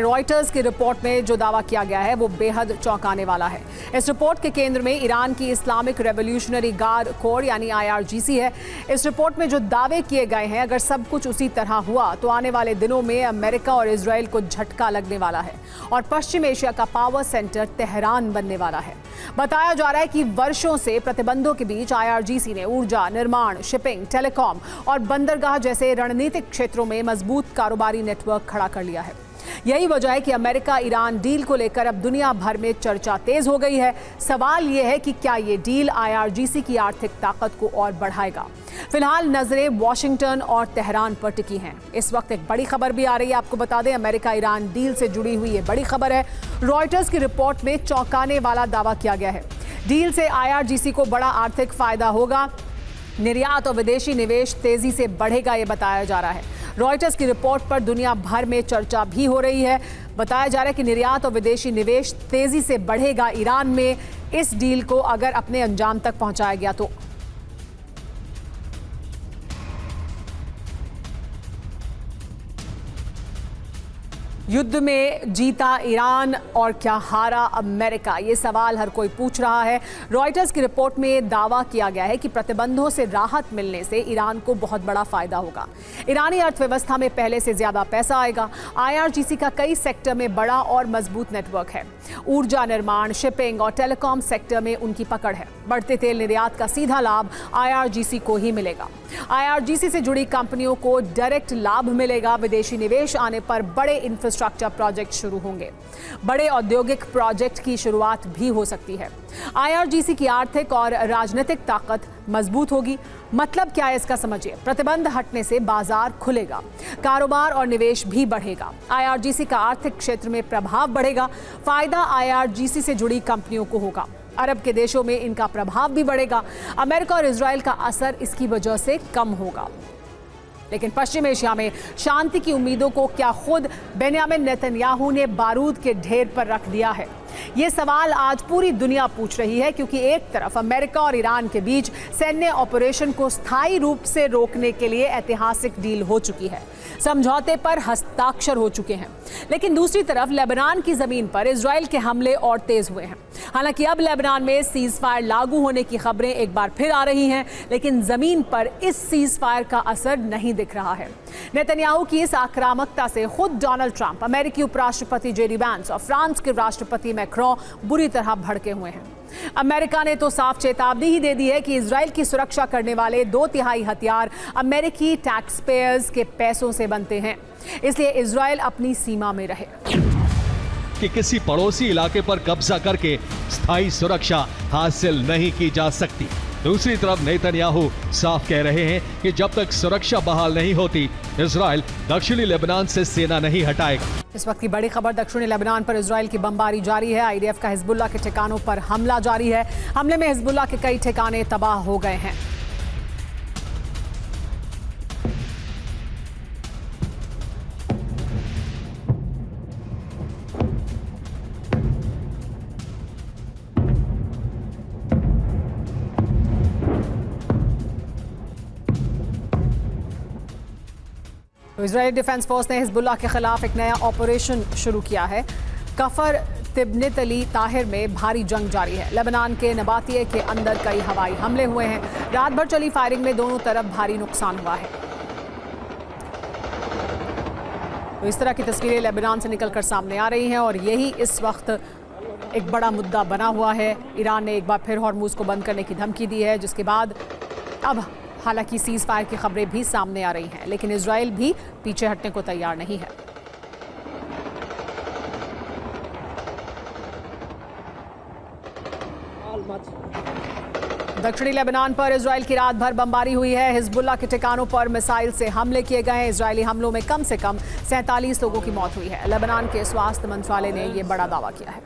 Reuters की report में जो दावा किया गया है वो बेहद चौंकाने वाला है। इस रिपोर्ट के केंद्र में ईरान की इस्लामिक रेवोल्यूशनरी गार्ड कोर यानी IRGC है। इस रिपोर्ट में जो दावे किए गए हैं, अगर सब कुछ उसी तरह हुआ तो आने वाले दिनों में अमेरिका और इजराइल को झटका लगने वाला है और पश्चिम एशिया का पावर सेंटर तेहरान बनने वाला है। बताया जा रहा है कि वर्षों से प्रतिबंधों के बीच IRGC ने ऊर्जा, निर्माण, शिपिंग, टेलीकॉम और बंदरगाह जैसे रणनीतिक क्षेत्रों में मजबूत कारोबारी नेटवर्क खड़ा कर लिया है। यही वजह है कि अमेरिका ईरान डील को लेकर अब दुनिया भर में चर्चा तेज हो गई है। सवाल यह है कि क्या ये डील IRGC की आर्थिक ताकत को और बढ़ाएगा। फिलहाल नजरें वॉशिंगटन और तेहरान पर टिकी हैं। इस वक्त एक बड़ी खबर भी आ रही है, आपको बता दें, अमेरिका ईरान डील से जुड़ी हुई ये बड़ी खबर है। रॉयटर्स की रिपोर्ट में चौंकाने वाला दावा किया गया है। डील से IRGC को बड़ा आर्थिक फायदा होगा, निर्यात और विदेशी निवेश तेजी से बढ़ेगा, ये बताया जा रहा है। रॉयटर्स की रिपोर्ट पर दुनिया भर में चर्चा भी हो रही है। बताया जा रहा है कि निर्यात और विदेशी निवेश तेजी से बढ़ेगा ईरान में, इस डील को अगर अपने अंजाम तक पहुंचाया गया तो। युद्ध में जीता ईरान और क्या हारा अमेरिका, ये सवाल हर कोई पूछ रहा है। रॉयटर्स की रिपोर्ट में दावा किया गया है कि प्रतिबंधों से राहत मिलने से ईरान को बहुत बड़ा फायदा होगा। ईरानी अर्थव्यवस्था में पहले से ज्यादा पैसा आएगा। IRGC का कई सेक्टर में बड़ा और मजबूत नेटवर्क है। ऊर्जा, निर्माण, शिपिंग और टेलीकॉम सेक्टर में उनकी पकड़ है। बढ़ते तेल निर्यात का सीधा लाभ IRGC को ही मिलेगा। IRGC से जुड़ी कंपनियों को डायरेक्ट लाभ मिलेगा। विदेशी निवेश आने पर बड़े इंफ्रास्ट्रक्चर प्रोजेक्ट शुरू होंगे। बड़े औद्योगिक प्रोजेक्ट की शुरुआत भी हो सकती है। IRGC की आर्थिक और राजनीतिक ताकत मजबूत होगी। मतलब क्या है इसका समझिए। प्रतिबंध हटने से बाजार खुलेगा, कारोबार और निवेश भी बढ़ेगा। IRGC का आर्थिक क्षेत्र में प्रभाव बढ़ेगा। फायदा IRGC से जुड़ी कंपनियों को होगा। अरब के देशों में इनका प्रभाव भी बढ़ेगा। अमेरिका और इजराइल का असर इसकी वजह से कम होगा। लेकिन पश्चिम एशिया में शांति की उम्मीदों को क्या खुद बेंयामिन नेतन्याहू ने बारूद के ढेर पर रख दिया है? ये सवाल आज पूरी दुनिया पूछ रही है, क्योंकि एक तरफ अमेरिका और ईरान के बीच सैन्य ऑपरेशन को स्थायी रूप से रोकने के लिए ऐतिहासिक डील हो चुकी है, समझौते पर हस्ताक्षर हो चुके हैं। लेकिन दूसरी तरफ लेबनान की जमीन पर इजराइल के हमले और तेज हुए हैं। हालांकि अब लेबनान में सीज फायर लागू होने की खबरें एक बार फिर आ रही हैं, लेकिन जमीन पर इस सीज फायर का असर नहीं दिख रहा है। नेतन्याहू की इस आक्रामकता से खुद डोनाल्ड ट्रंप, अमेरिकी उपराष्ट्रपति JD वांस और फ्रांस के राष्ट्रपति मैक्रों बुरी तरह भड़के हुए हैं। अमेरिका ने तो साफ चेतावनी ही दे दी है कि इजराइल की सुरक्षा करने वाले 2/3 हथियार अमेरिकी टैक्स पेयर्स के पैसों से बनते हैं, इसलिए इजराइल अपनी सीमा में रहे। कि किसी पड़ोसी इलाके पर कब्जा करके स्थायी सुरक्षा हासिल नहीं की जा सकती। दूसरी तरफ नेतन्याहू साफ कह रहे हैं कि जब तक सुरक्षा बहाल नहीं होती, इजराइल दक्षिणी लेबनान से सेना नहीं हटाएगा। इस वक्त की बड़ी खबर, दक्षिणी लेबनान पर इजराइल की बमबारी जारी है। IDF का हिजबुल्लाह के ठिकानों पर हमला जारी है। हमले में हिजबुल्लाह के कई ठिकाने तबाह हो गए हैं। तो इजरायली डिफेंस फोर्स ने हिजबुल्लाह के खिलाफ एक नया ऑपरेशन शुरू किया है। कफर तिब्नित अली ताहिर में भारी जंग जारी है। लेबनान के नबातिये के अंदर कई हवाई हमले हुए हैं। रात भर चली फायरिंग में दोनों तरफ भारी नुकसान हुआ है। तो इस तरह की तस्वीरें लेबनान से निकलकर सामने आ रही हैं और यही इस वक्त एक बड़ा मुद्दा बना हुआ है। ईरान ने एक बार फिर हॉर्मुज को बंद करने की धमकी दी है, जिसके बाद अब हालांकि सीज फायर की खबरें भी सामने आ रही हैं, लेकिन इजराइल भी पीछे हटने को तैयार नहीं है। दक्षिणी लेबनान पर इजराइल की रात भर बमबारी हुई है। हिजबुल्लाह के ठिकानों पर मिसाइल से हमले किए गए हैं। इजरायली हमलों में कम से कम 47 लोगों की मौत हुई है। लेबनान के स्वास्थ्य मंत्रालय ने यह बड़ा दावा किया है।